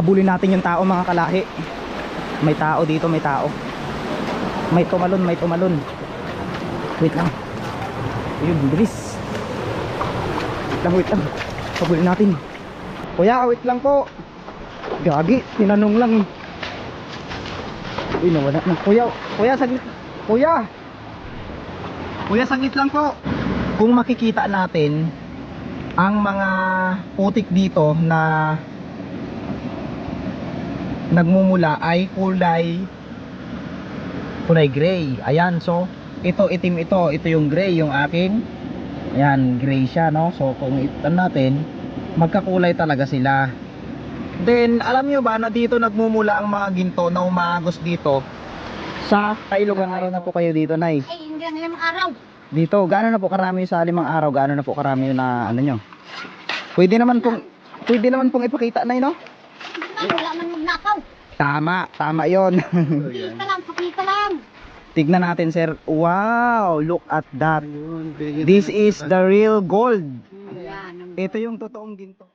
Habulin natin yung tao mga kalahi. May tao dito, may tao. May tumalon, may tumalon. Wait lang. Ayun, bilis. Wait lang. Habulin natin. Kuya, wait lang po. Gagi, tinanong lang. Uy, nawala na. Kuya, saglit. Kuya, saglit lang po. Kung makikita natin ang mga putik dito na nagmumula ay kulay gray. Ayan, so ito itim ito yung gray, yung aking. Ayan, gray siya, no? So kung itan natin, magkakulay talaga sila. Then alam nyo ba na dito nagmumula ang mga ginto na umaagos dito sa kailugan. Araw na po kayo dito, Nay? Ay, hindi lang 5 araw. Dito, gaano na po karami sa 5 araw? Gaano na po karami na ano nyo? Pwede naman pong ipakita, Nay, no? Wala man magnakaw. Tama yon. Pakita lang. Tignan natin, sir. Wow, look at that. This is the real gold. Ayan. Ito yung totoong ginto.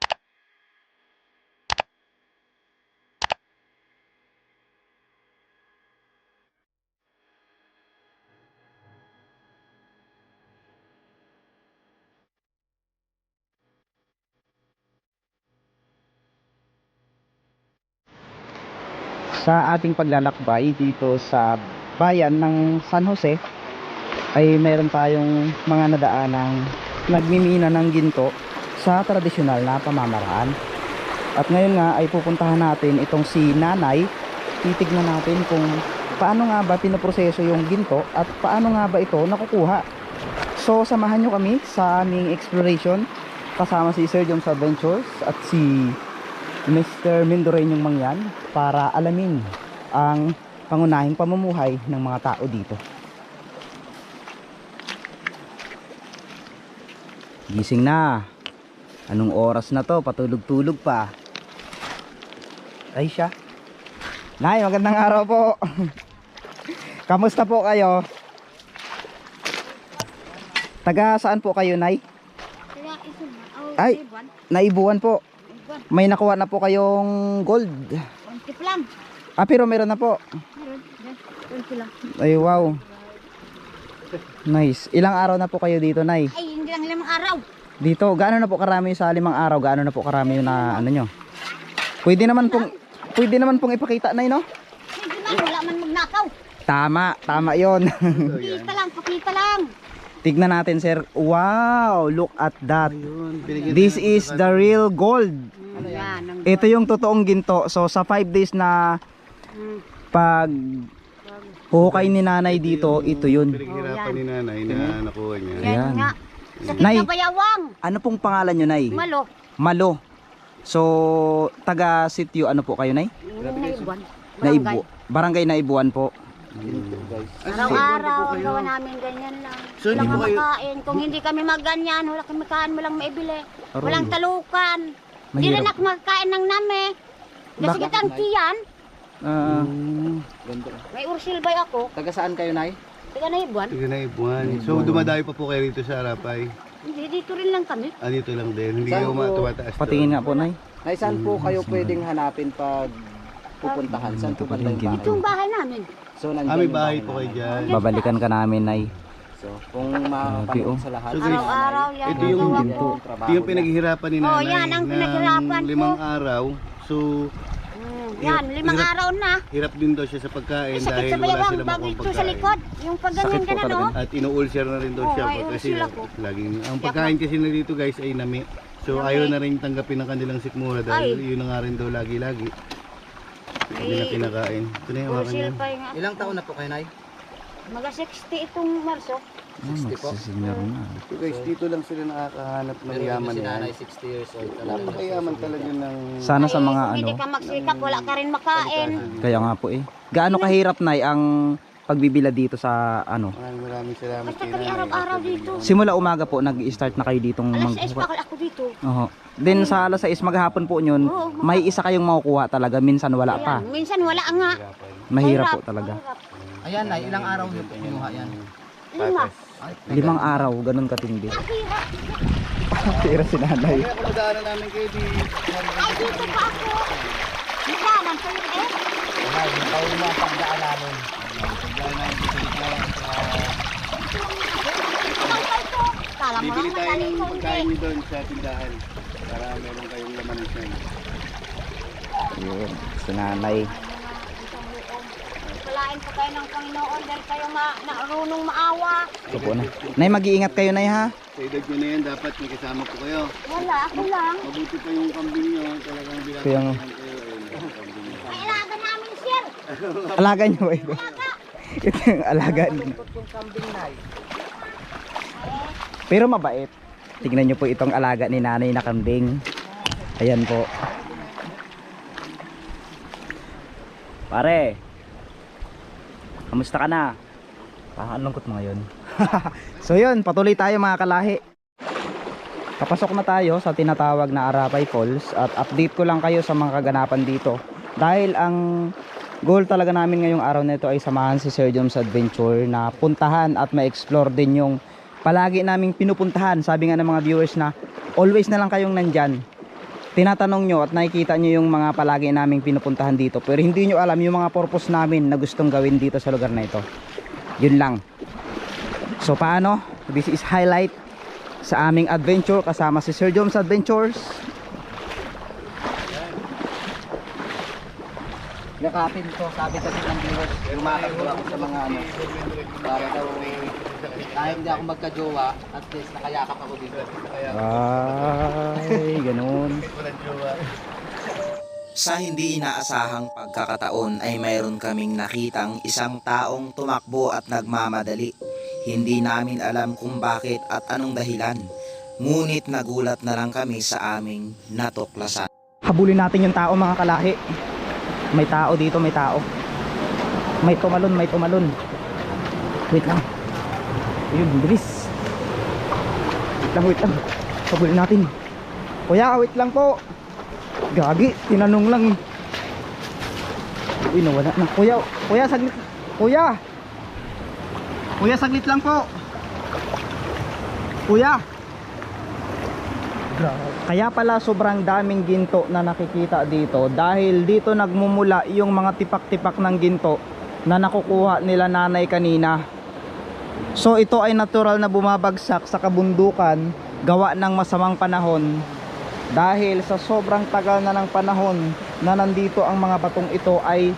Sa ating paglalakbay dito sa bayan ng San Jose ay meron tayong mga nadaanang nagmimina ng ginto sa tradisyonal na pamamaraan. At ngayon nga ay pupuntahan natin itong si Nanay. Titignan natin kung paano nga ba pinoproseso yung ginto at paano nga ba ito nakukuha. So samahan nyo kami sa aming exploration kasama si Sir Joms Adventures at si Mr. Mendoreñong Mangyan para alamin ang pangunahing pamumuhay ng mga tao dito. Gising na. Anong oras na to? Patulog-tulog pa. Ay siya. Nay, magandang araw po. Kamusta po kayo? Taga saan po kayo, Nay? Ay, naibuan po. May nakuha na po kayong gold. Pero meron na po. Ay, wow. Nice. Ilang araw na po kayo dito, Nay? Ay, hindi lang 5 araw. Dito, gaano na po karami sa 5 araw? Gaano na po karami yung na ano nyo? Pwede naman pong ipakita, Nay, no? Hindi man, wala man magnakaw. Tama yon. Pakita lang. Tignan natin, sir. Wow, look at that. This is the real gold. Ayan. Ito yung totoong ginto. So sa 5 days na pag hukay ni Nanay dito, ito yun. Pinaghirapan ni Nanay na nakuha niya. Yan Ayan. nga. Sakit Nay. na bayawang. Ano pong pangalan nyo, Nay? Malo. Malo. So taga sitio ano po kayo, Nay? Naibuan. Naibu. Barangay Naibuan po. Araw-araw gawa namin ganyan lang. So, Walang hindi po kayo- makain. Kung hindi kami magganyan, wala kami makain, walang maibili. Walang talukan. Hindi rin Mahirap. ako magkain ng nami. Kasi Bakit? kitang tiyan. Ganda. May ursil bay ako. Taga saan kayo, Nay? Tiga na ibuan. Sige na ibuan. So dumadayo pa po kayo rito sa Arapay. Hindi, dito rin lang kami. Dito lang din. Hindi Saan kayo po? tumataas doon. Patingin nga po, Nay. Nay, saan po kayo pwedeng hanapin pag pupuntahan? Saan po banda yung Ito yung bahay? bahay namin. So, nandiyan May yung bahay po kayo namin. dyan. Babalikan ka namin, Nay. So, kung makakapanood sa lahat. So, guys, Araw-araw yan. ito yung gawa ginto. ko. Ito yung pinaghihirapan ni Nanay Oh, yan ang pinaghirapan ng ko. 5 araw. So Yan, 5 araw na. hirap din daw siya sa pagkain Sakit dahil sa wala bayawang. silang Bago makuha ito sa likod. Yung pag ganyan Sakit po ka na, no? talaga. At inu-ulcer na rin daw siya may kasi ulcer ako. laging ang pagkain kasi na dito guys ay nami. So ayaw na rin tanggapin ng kanilang sikmura dahil yun na nga rin daw lagi-lagi. Hindi na kinakain. Ito na yung hawakan Ursil niya. pa nga. Ilang taon na po kayo, Nay? Mga 60 itong Marso. 60 po. Senior na. So guys, dito lang sila nakakahanap ng Pero yaman si yan. Nanay, 60 years old. Talaga. Napakayaman talaga ng... Sana sa mga Kung hindi ano. ka magsikap, wala ka rin makain. Kaya nga po eh. Gaano kahirap, Nay, ang pagbibila dito sa ano? Maraming salamat Basta kay kami Nanay. araw-araw dito. Simula umaga po nag-start na kayo ditong Alas 6 magkuha. pa ako dito. Oho. Then sa alas 6 maghapon po yun, Oo, may isa kayong makukuha talaga, minsan wala pa. Ayan, minsan wala nga. Mahirap po talaga. Mahirap. Ayan, Nay, ilang araw nyo kinuha yan? 5. 5 araw, ganun katindi. Mahirap. Tira si Nanay. Kaya kung nadaanan namin kayo di... Ay, dito pa ako. Pauwi mo ang pagdaan namin. Kala mo Bibili lang tayo madali ng ko pagkain hindi. nyo doon sa tindahan. Para meron kayong laman ng siya. Yun, si nanay. Palain po kayo ng Panginoon dahil kayo narunong maawa. Ito po na. Nay, mag-iingat kayo, Nay, ha? Sa edad nyo na yan, dapat may kasama po kayo. Wala, ako lang. Mabuti pa yung kambing nyo. Talagang Kaya nga. binatayan kayo. Ayun, ang kambing nyo. Ay, ilaga namin, sir. Alaga niyo ba ito? Ito yung alaga niyo. Yung kambing na Pero mabait. Tignan niyo po itong alaga ni nanay na kambing. Ayan po. Pare. Kamusta ka na? Parang ang lungkot mo ngayon. So yun, patuloy tayo mga kalahi. Kapasok na tayo sa tinatawag na Arapay Falls at update ko lang kayo sa mga kaganapan dito. Dahil ang goal talaga namin ngayong araw na ito ay samahan si Sir Joms Adventure na puntahan at ma-explore din yung palagi naming pinupuntahan. Sabi nga ng mga viewers na always na lang kayong nandyan. Tinatanong nyo at nakikita nyo yung mga palagi naming pinupuntahan dito, pero hindi nyo alam yung mga purpose namin na gustong gawin dito sa lugar na ito. Yun lang. So paano? This is highlight sa aming adventure kasama si Sir Joms Adventures. yakapin ko, sabi kasi ng viewers, lumakad ko ako sa mga ano, para daw kahit hindi ako magka-jowa, at least nakayakap ako dito. Ay, ganun. Sa hindi inaasahang pagkakataon ay mayroon kaming nakitang isang taong tumakbo at nagmamadali. Hindi namin alam kung bakit at anong dahilan. Ngunit nagulat na lang kami sa aming natuklasan. Habulin natin yung tao mga kalahi. May tao dito, may tao. May tumalon, may tumalon. Wait lang. Ayun, bilis. Wait lang. Habulin natin. Kuya, wait lang po. Gagi, tinanong lang eh. Uy, nawala na. Kuya, saglit. Kuya, saglit lang po. Kuya. Kaya pala sobrang daming ginto na nakikita dito dahil dito nagmumula yung mga tipak-tipak ng ginto na nakukuha nila nanay kanina. So ito ay natural na bumabagsak sa kabundukan gawa ng masamang panahon dahil sa sobrang tagal na ng panahon na nandito ang mga batong ito ay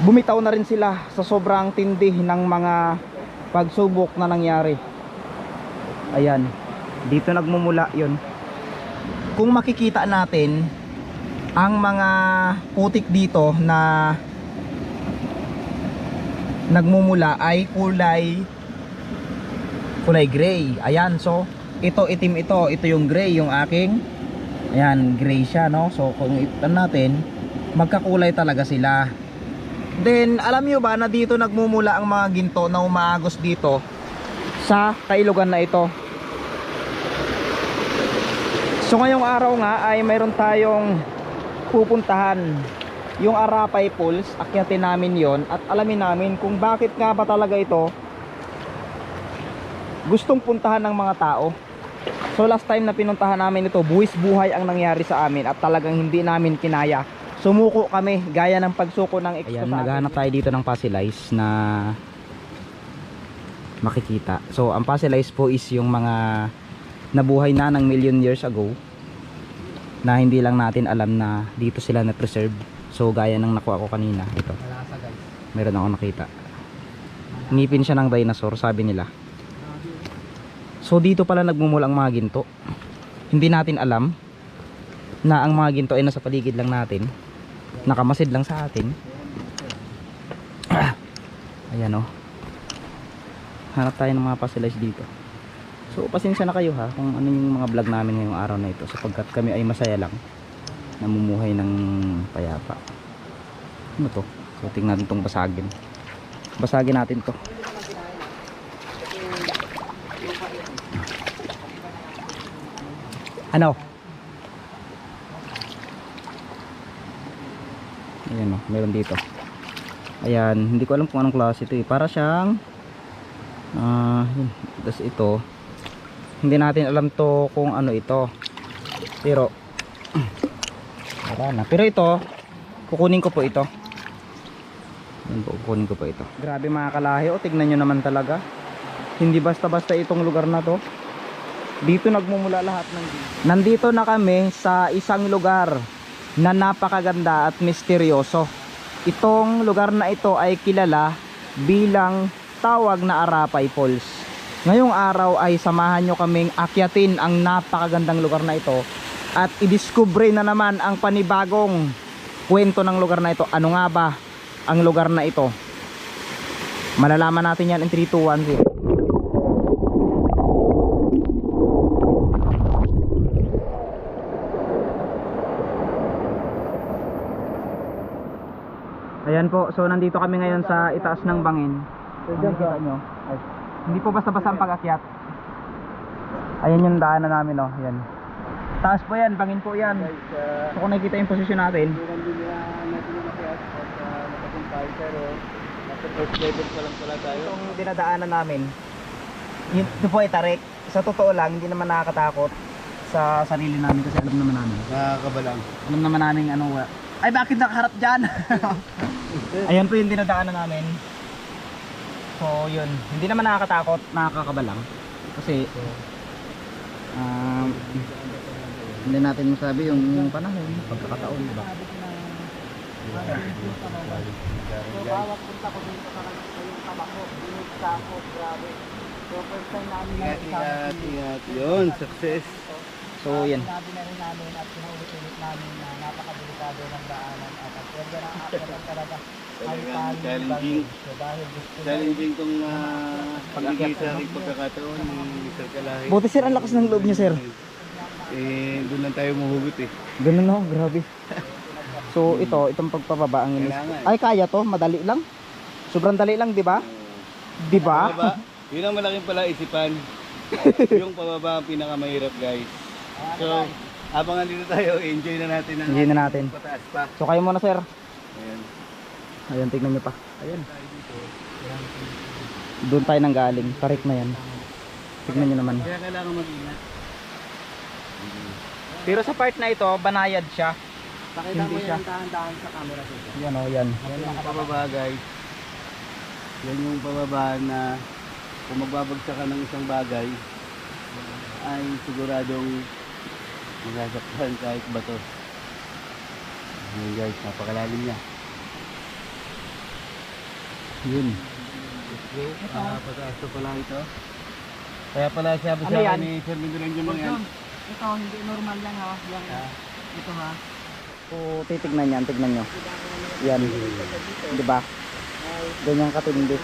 bumitaw na rin sila sa sobrang tindi ng mga pagsubok na nangyari. Ayan. Dito nagmumula yon. Kung makikita natin ang mga putik dito na nagmumula ay kulay gray. Ayan, so ito itim ito yung gray yung aking. Ayan, gray siya, no? So kung itan natin, magkakulay talaga sila. Then alam nyo ba na dito nagmumula ang mga ginto na umaagos dito sa kailugan na ito. So ngayong araw nga ay mayroon tayong pupuntahan, yung Arapay Falls. Akyatin namin yon at alamin namin kung bakit nga ba talaga ito gustong puntahan ng mga tao. So last time na pinuntahan namin ito, buwis buhay ang nangyari sa amin at talagang hindi namin kinaya. Sumuko kami gaya ng pagsuko ng expo. Ayan, naghahanap tayo dito ng fossil ice na makikita. So ang fossil ice po is yung mga nabuhay na ng million years ago na hindi lang natin alam na dito sila na preserve. So gaya ng nakuha ko kanina, ito meron ako nakita, ngipin siya ng dinosaur sabi nila. So dito pala nagmumula ang mga ginto. Hindi natin alam na ang mga ginto ay nasa paligid lang natin, nakamasid lang sa atin. Ayan o, hanap tayo ng mga fossilize dito. So pasensya na kayo ha kung ano yung mga vlog namin ngayong araw na ito, sapagkat kami ay masaya lang, namumuhay ng payapa. Ano to? So tingnan natin itong basagin. Basagin natin to. Ano? Ayan o, meron dito. Ayan, hindi ko alam kung anong klase ito eh. Para siyang das ito. Hindi natin alam to kung ano ito. Pero wala na. Pero ito, kukunin ko po ito. Yan po, kukunin ko pa ito. Grabe mga kalahi, o tignan nyo naman talaga. Hindi basta-basta itong lugar na to. Dito nagmumula lahat ng nandito na kami sa isang lugar na napakaganda at misteryoso. Itong lugar na ito ay kilala bilang tawag na Arapay Falls. Ngayong araw ay samahan nyo kaming akyatin ang napakagandang lugar na ito at i-discover na naman ang panibagong kwento ng lugar na ito. Ano nga ba ang lugar na ito? Malalaman natin yan in 3, 2, 1, 0. Ayan po, so nandito kami ngayon sa itaas ng bangin. Nakikita nyo? Ay, hindi po basta-basta ang pag-akyat. Ayan yung daanan namin, oh. Ayan. Taas po yan, bangin po yan. So kung nakikita yung posisyon natin. First level pa lang pala tayo. Itong dinadaanan namin, ito po ay tarik. Sa totoo lang, hindi naman nakakatakot sa sarili namin kasi alam naman namin. Nakakabalang. Alam naman namin ano. Ay, bakit nakaharap dyan? Ayan po yung dinadaanan namin. So yun, hindi naman nakakatakot, nakakabalang. Kasi hindi natin masabi yung panahon, pagkakataon, diba? So bawat punta ko dito sa yung tabako, dinitsakot, grabe. So first time namin na Ingat. Yun, success. So yan. Sinabi na rin namin at pinaulit-ulit namin na napakadelikado ng daanan at ang pwede na akyatan talaga. Talagang challenging. So dahil gusto Challenging tong pag-akyat sa aking pagkakataon ni Sir Kalahi. Buti sir, ang lakas ng loob niya sir. Doon lang tayo mahugot eh. Ganun no, grabe. So itong pagpababa ang inis. Kailangan. Ay kaya to, madali lang. Sobrang dali lang, 'di ba? 'Di ba? Pababa, yun ang malaking palaisipan. Yung pababa ang pinakamahirap guys. So, habang andito tayo, enjoy na natin ang Enjoy na natin. pataas pa. So kayo muna sir. Ayan. Ayan, tignan niyo pa. Ayan. Doon tayo nang galing. Tarik na yan. Tignan niyo naman. Kaya kailangan mag-ingat. Pero sa part na ito, banayad siya. pakita mo Hindi siya. yung dahan-dahan sa camera sir. Yan o, yan. Yan yung pababa guys. Yan yung pababa na kung magbabagsak ka ng isang bagay ay siguradong masasaktan kahit bato. Ayan guys, napakalalim niya. Yun. Pataas pala ito. Kaya pala sabi Ano sa yan? akin ni Sir Mindurang yung mga yan. Ito hindi normal lang ha. Yan. Ito ha. So titignan yan, tignan nyo. Yan. Diba? Ganyan katindi.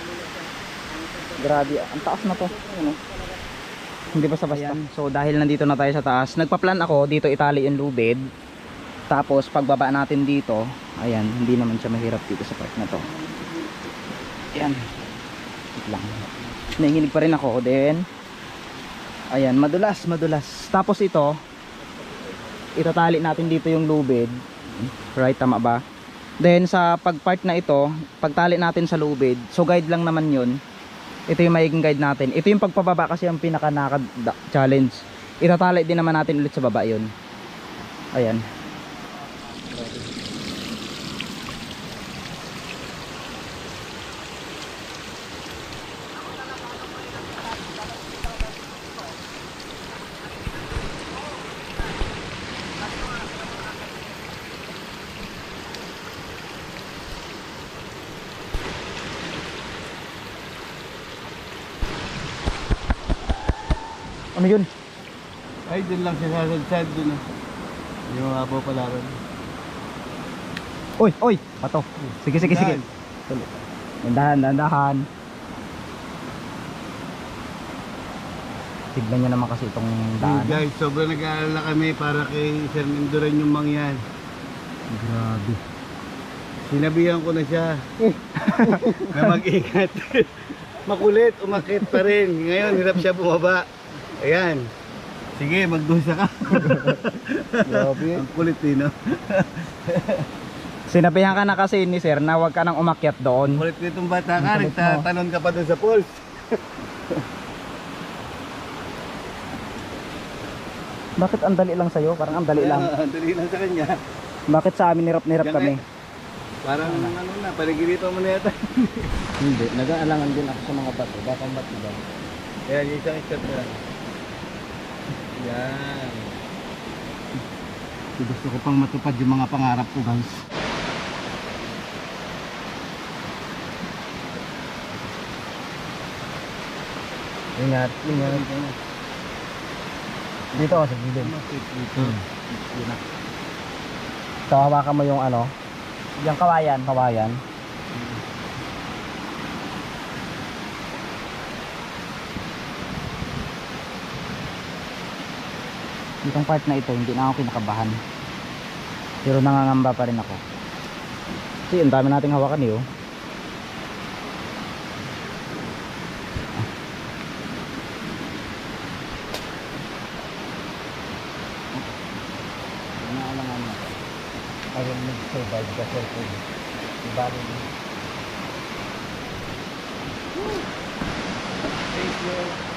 Grabe, ang taas na to. Ano? Hindi basta-basta. So dahil nandito na tayo sa taas, nagpa-plan ako dito itali yung lubid. Tapos pagbaba natin dito, ayan, hindi naman siya mahirap dito sa part na to. Ayan. Wait lang. Nanginginig pa rin ako. Then, ayan, madulas. Tapos ito, itatali natin dito yung lubid. Right, tama ba? Then sa pagpart na ito, pagtali natin sa lubid, so guide lang naman yun. Ito yung magiging guide natin. Ito yung pagpababa kasi ang pinaka challenge. Itatali din naman natin ulit sa baba yun. Ayan. Ano yun? Ay, dun lang siya sasadsad dun. Yung mga po pala ron. Oy! Pato. Sige. Dahan. Tignan nyo naman kasi itong daan. Guys, sobrang nag-aalala kami para kay Sir Mindurang yung mangyan. Grabe. Sinabihan ko na siya na mag-ingat. Makulit, umakit pa rin. Ngayon, hirap siya bumaba. Ayan. Sige, magdusa ka. Grabe. Ang kulit din, no? Sinabihan ka na kasi ni sir na huwag ka nang umakyat doon. Kulit nitong bata ka, Ang kulit mo. nagtatalon ka pa dun sa pulse. Bakit ang dali lang sa'yo? Parang ang dali lang. Ang dali lang sa kanya. Bakit sa amin nirap-nirap Yan kami? Parang ano na, paligirito mo na yata. Hindi, nag-aalangan din ako sa mga bato. Baka matibag. Ayan, yung isang step na. Yan. Gusto ko pang matupad yung mga pangarap ko, guys. Ingat, ingat. Dito ako sa gilid. Dito. Yun na. So, hawakan mo yung ano, yung kawayan, kawayan. Itong part na ito, hindi na ako kinakabahan. Pero nangangamba pa rin ako. Kasi ang dami nating hawakan eh, oh. Naalangan na. I will need to survive the circle. Diba rin? Thank you.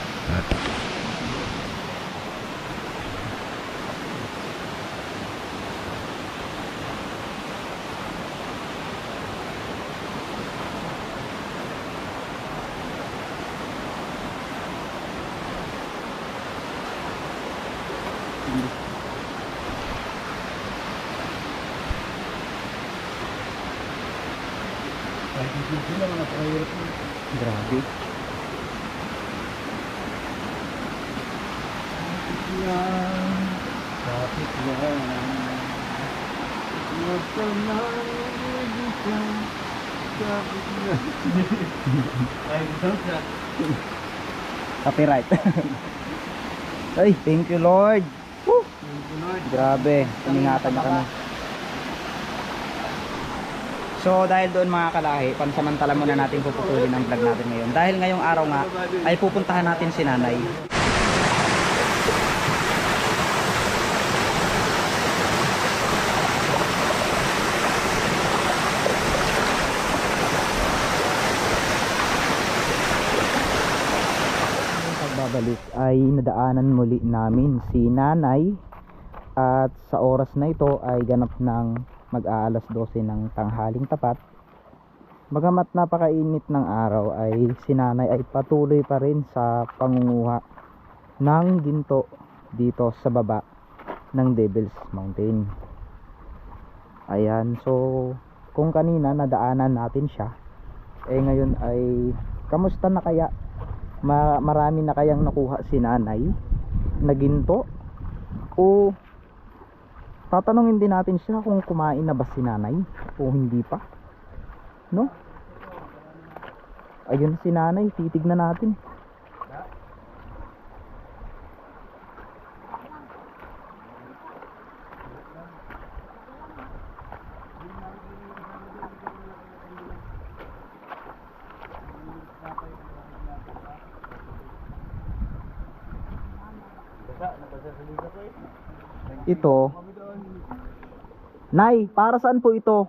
Grabe. Bakit yan? Huwag ka na mag-isa. Bakit yan? Ay, ito siya. Copyright. Ay, thank you Lord. Woo! Grabe, iningatan niya kami. So dahil doon mga kalahi, pansamantala muna natin puputulin ang vlog natin ngayon. Dahil ngayong araw nga ay pupuntahan natin si nanay. Pagbabalik ay nadaanan muli namin si nanay. At sa oras na ito ay ganap ng mag-aalas 12 ng tanghaling tapat. Bagamat napakainit ng araw ay si nanay ay patuloy pa rin sa pangunguha ng ginto dito sa baba ng Devil's Mountain. Ayan, so kung kanina nadaanan natin siya, eh ngayon ay kamusta na kaya? Marami na kayang nakuha si nanay na ginto? O tatanungin din natin siya kung kumain na ba si nanay o hindi pa, no? Ayun si nanay, titignan natin. Ito, Nay, para saan po ito?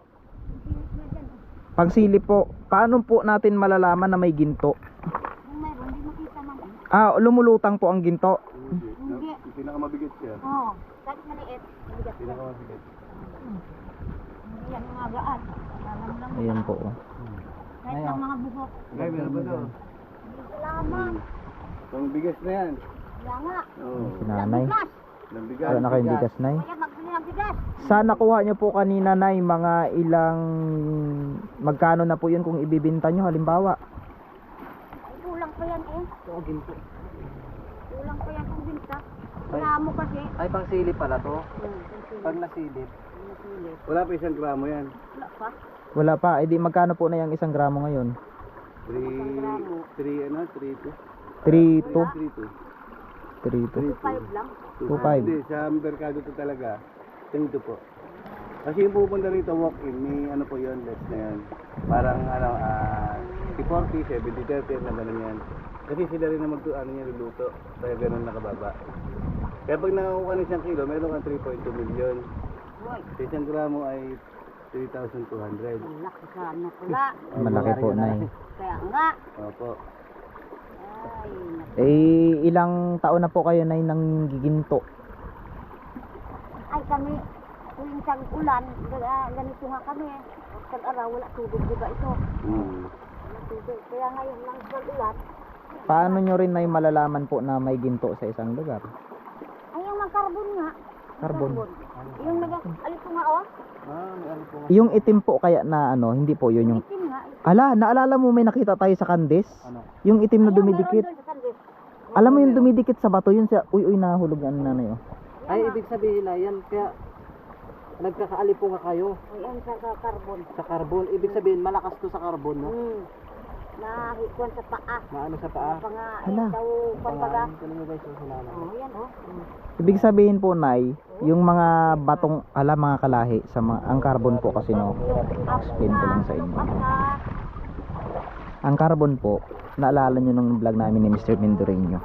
Pagsilip po. Paano po natin malalaman na may ginto? Kung meron, hindi makita man. Ah, lumulutang po ang ginto. Hindi. Pinakamabigat siya. Oo. Kahit maliit. Mabigat. Pinakamabigat. Hindi yan mga gaan. Alam lang. Ayan po. Kahit ang mga buhok. Ay, meron ba daw? Lamang. Pang bigas na yan. Wala nga. Oo. Si nanay. Bigas. Nang bigas. Wala na kayong bigas, Nay. Kaya magbili ng bigas. Saan nakuha nyo po kanina, Nay? Mga ilang... Magkano na po yun kung ibibinta nyo, halimbawa? Ay, kulang pa yan eh. Ito, ginto. Kulang pa yan kung binta. Wala mo kasi. Ay, pang silip pala to. Pag Pag nasilip. nasilip. Wala pa 1 gramo yan. Wala pa. Wala pa. Eh di magkano po na yung 1 gramo ngayon? 3, ano, 3, 2. 3.2. 3, 2. 3.2. 5 lang. 2.5. Hindi, sa merkado to talaga. 3, 2 po. Kasi yung pupunta rito walk-in, may ano po yun, less na yan. Parang ano, 40, 70, 30, na gano'n yan. Kasi sila rin na ano niya, luluto. Kaya gano'n nakababa. Kaya pag nakakuha ng 1 kilo, meron kang 3.2 million. Uy, Sa 1 gramo ay 3,200. malaki sa ano pula. Malaki po, Nay. Kaya nga. Opo. Ay, Eh, ilang taon na po kayo, Nay, nang giginto? ay kami, tuwing tag-ulan, ganito nga kami. Tag-araw, wala tubig, di ba ito? Wala tubig. Kaya ngayon lang tag-ulan, Paano nyo rin na malalaman po na may ginto sa isang lugar? ay yung mag-carbon nga. Carbon. Yung alito nga, oh. May ano po. Yung itim po kaya na ano, hindi po yun yung... Itim nga. Ala, naalala mo may nakita tayo sa Candice? Ano? Yung itim na Ayun, dumidikit. meron doon sa Sandis. Alam mo yung dumidikit sa bato, yun siya, uy, nahulog ang nanay, oh. Ay, ibig sabihin na yan, kaya nagkakaalipo nga kayo Ayan sa carbon. sa carbon. Ibig sabihin, malakas to sa carbon, no? Nahikuan sa paa. Maano sa paa. Pa nga, Hala. daw, pambaga. Tanong mo guys, yung sinala. Oh, yan, oh. Ibig sabihin po, Nay, yung mga batong, mga kalahi, sa mga, ang carbon po kasi, no, explain ko lang sa inyo. Ang carbon po, naalala nyo nung vlog namin ni Mr. Mendoreño.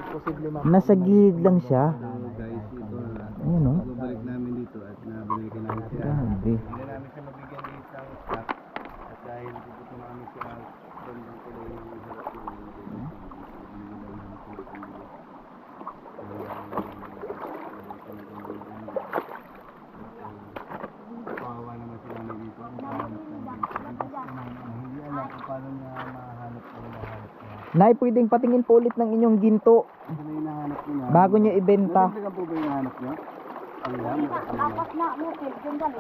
Posible Nasa gilid lang siya. Guys, ito na. Ayun, no? Babalik namin dito at nabalikan namin siya. Grabe. Hindi namin siya mabigyan ng isang stock. At dahil dito namin siya bandang tuloy ng harap ng kawawa naman sila na dito. Hindi alam kung paano niya mahanap ang nahanap niya. Nay, pwedeng patingin po ulit ng inyong ginto Ano yung hinahanap niya? bago nyo ibenta. Ano po ba yung hinahanap niya? Ang lam? Apat na bukid, dyan dyan.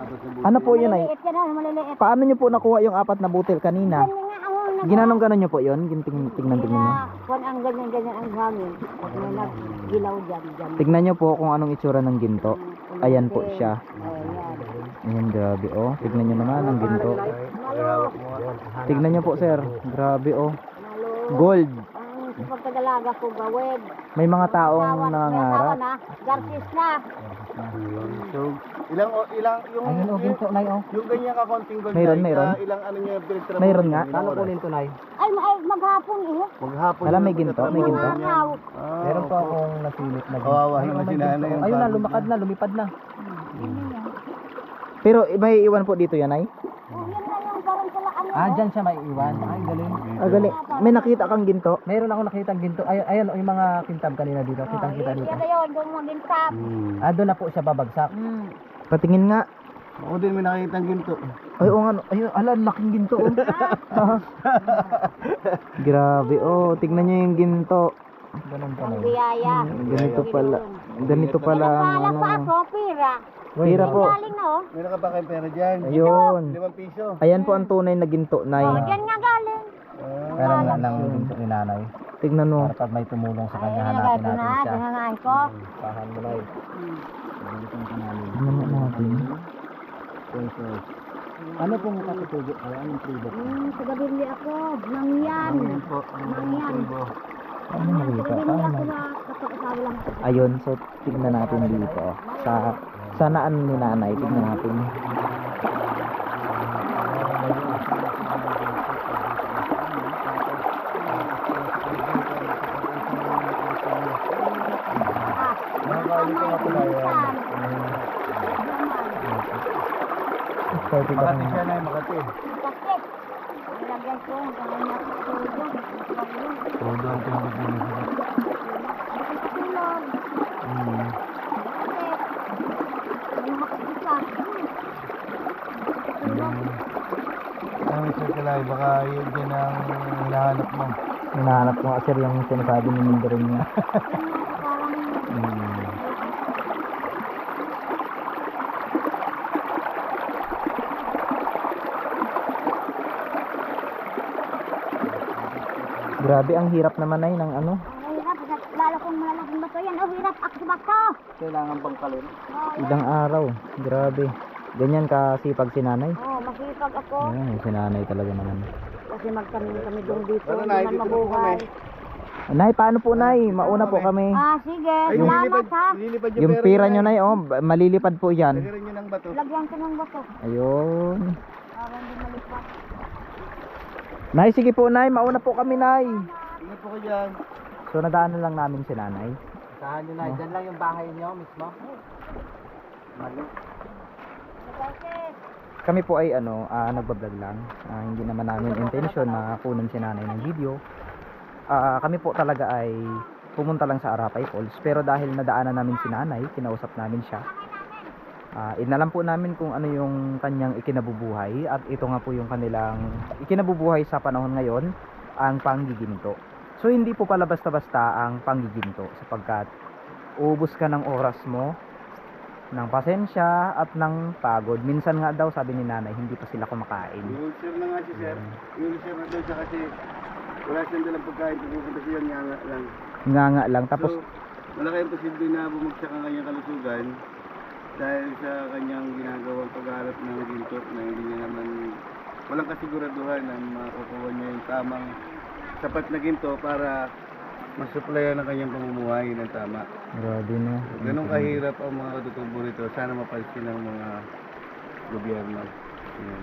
Ano po yun, Nay? Maliliit yan, ah, maliliit. Paano nyo po nakuha yung 4 na butil kanina? Yan nga, oh, Ginanong ganon nyo po yun? Tingnan nyo. Kung ang ganyan ang hangin, pag may naggilaw dyan, dyan. Tignan nyo po kung anong itsura ng ginto. Ayan po siya. Ayan. Ayan, grabe, oh. Tignan nyo naman ang ginto. Malo, Tignan nyo po, sir. Grabe, oh. malo. Gold. Ang pagkadalaga ko, gawid. May mga taong May asawa nangangarap. na, Garcis na. So, ilang yung Ayun, oh, ginto na yun. yung ganyan ka konting gold Mayroon, na, mayroon. ilang ano niya pinagtrabaho. Mayroon nga. Paano kunin to, Nay? Ay, maghapon eh. Maghapon. Alam, may yung ginto, may pinagtrabaho ginto. niya. Araw. Meron pa akong nasilip na ginto. Kawawa Ayun, naman may si nanay ginto. yung Ayun na, pagod lumakad niya. na, lumipad na. Pero may iwan po dito yan, ay? Oh, yan na yung parang salaan niya. Ah, dyan siya may iwan. Ay, galing. Gali. May nakita kang ginto. Meron ako nakitang ginto. Ayun, yung mga kintab kanina dito. Kitang kita dito. Yan na yun, doon magintap. Ah, doon na po siya babagsak. Patingin nga. Ako din may nakita ng ginto. Ay, oo nga. Ayun, ala, laking ginto, oh. Grabe, oh. Tignan nyo yung ginto. Ganun pa Ang na. biyaya. Ganito pala. Ganito pala ang Nagpalak pa ano. ako, pira. Tira po. Galing na, oh. Meron ka ba kayong pera dyan? Ayun. 5 piso. Ayan po ang tunay na ginto, Nay. Oh, dyan nga galing. Pero lang ginto ni nanay. Tignan mo. Para pag may tumulong sa kanya, Ay, hanapin nagado natin na, siya. nangangaan ko. Pahan mo, Nay. Balikan ka namin. Tignan mo natin. Ano pong katutubo? Ay, anong tribo? Tagabili ako, mangyan. Po. Mangyan. Paano makita? Tagabili Paano? ako na kapag-asawa lang. Ayun, so tignan natin dito. Sa naan ni nanay, tignan natin. So, tignan Makati natin. siya na Makati. Kasip. Nilagay ko, kanya ko tulog. Todo ang tinabot niya sa Tulog. Ang Sir Kalay, baka yun din ang hinahanap mo. Hinahanap ko nga, sir, yung sinasabi ni Mindarin niya. Grabe, ang hirap naman ay ng ano. Lalo kung malaking bato yan. Oh, hirap ako sa bato. Kailangan bangkalin. Ilang araw. Grabe. Ganyan kasipag si nanay. Oh, masipag ako. Ayan, si nanay talaga naman. Kasi magtanim kami doon dito. Ano, Hindi Nay, man dito po mabuhay. Nay, paano po, Nay? Mauna po kami. Ah, sige. Ay, Salamat ha. lilipad Yung pira nyo, Nay, oh, malilipad po yan. Lagyan nyo ng bato. Lagyan ko ng bato. Ayun. Para hindi malipat. Nay, sige po, Nay. Mauna po kami, Nay. Ingat po kayo dyan. So, nadaanan lang namin si nanay. Saan nyo, Nay? Dyan lang yung bahay niyo mismo? Mali. Kasi, Kami po ay nagbablog lang. Hindi naman namin intention na kunin si nanay ng video. Kami po talaga ay pumunta lang sa Arapay Falls. Pero dahil nadaanan namin si nanay, kinausap namin siya. Inalam po namin kung ano yung kanyang ikinabubuhay at ito nga po yung kanilang ikinabubuhay sa panahon ngayon, ang panggiginto. So hindi po pala basta-basta ang panggiginto sapagkat uubos ka ng oras mo, ng pasensya at ng pagod. Minsan nga daw sabi ni nanay hindi pa sila kumakain. Ulcer na nga si sir. Ulcer na daw siya kasi wala siyang dalang pagkain. Pupunta siya nga lang. Nga lang tapos So, malaki ang posible na bumagsak ang kanyang kalusugan dahil sa kanyang ginagawang pagharap ng ginto na hindi niya naman walang kasiguraduhan na makukuha niya yung tamang sapat na ginto para masuplayan ang kanyang pamumuhay ng tama. grabe no. Ganun kahirap ang mga katutubo nito. Sana mapansin ng mga gobyerno. Yan.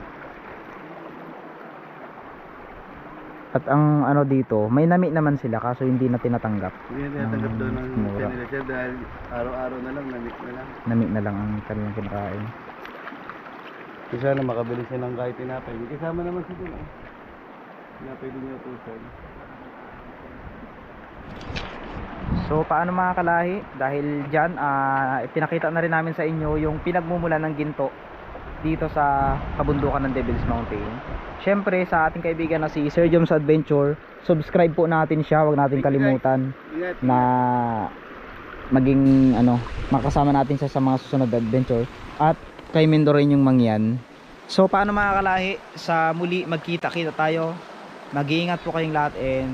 At ang ano dito, may nami naman sila kaso hindi na tinatanggap. Hindi na tinatanggap doon ng Mura. nila siya dahil araw-araw na lang, namit na lang. Nami na lang ang kanilang kinakain. Kasi sana makabili siya ng kahit tinapay. May kasama naman siya doon. Tinapay din niya utusan. So paano mga kalahi? Dahil dyan, pinakita na rin namin sa inyo yung pinagmumulan ng ginto dito sa kabundukan ng Devil's Mountain. Syempre sa ating kaibigan na si Sir Joms Adventure, subscribe po natin siya, huwag natin kalimutan Ingat. na maging makasama natin siya sa mga susunod na adventure at kay Mendo rin yung mangyan. So paano mga kalahi? Sa muli magkita-kita tayo. Mag-iingat po kayong lahat and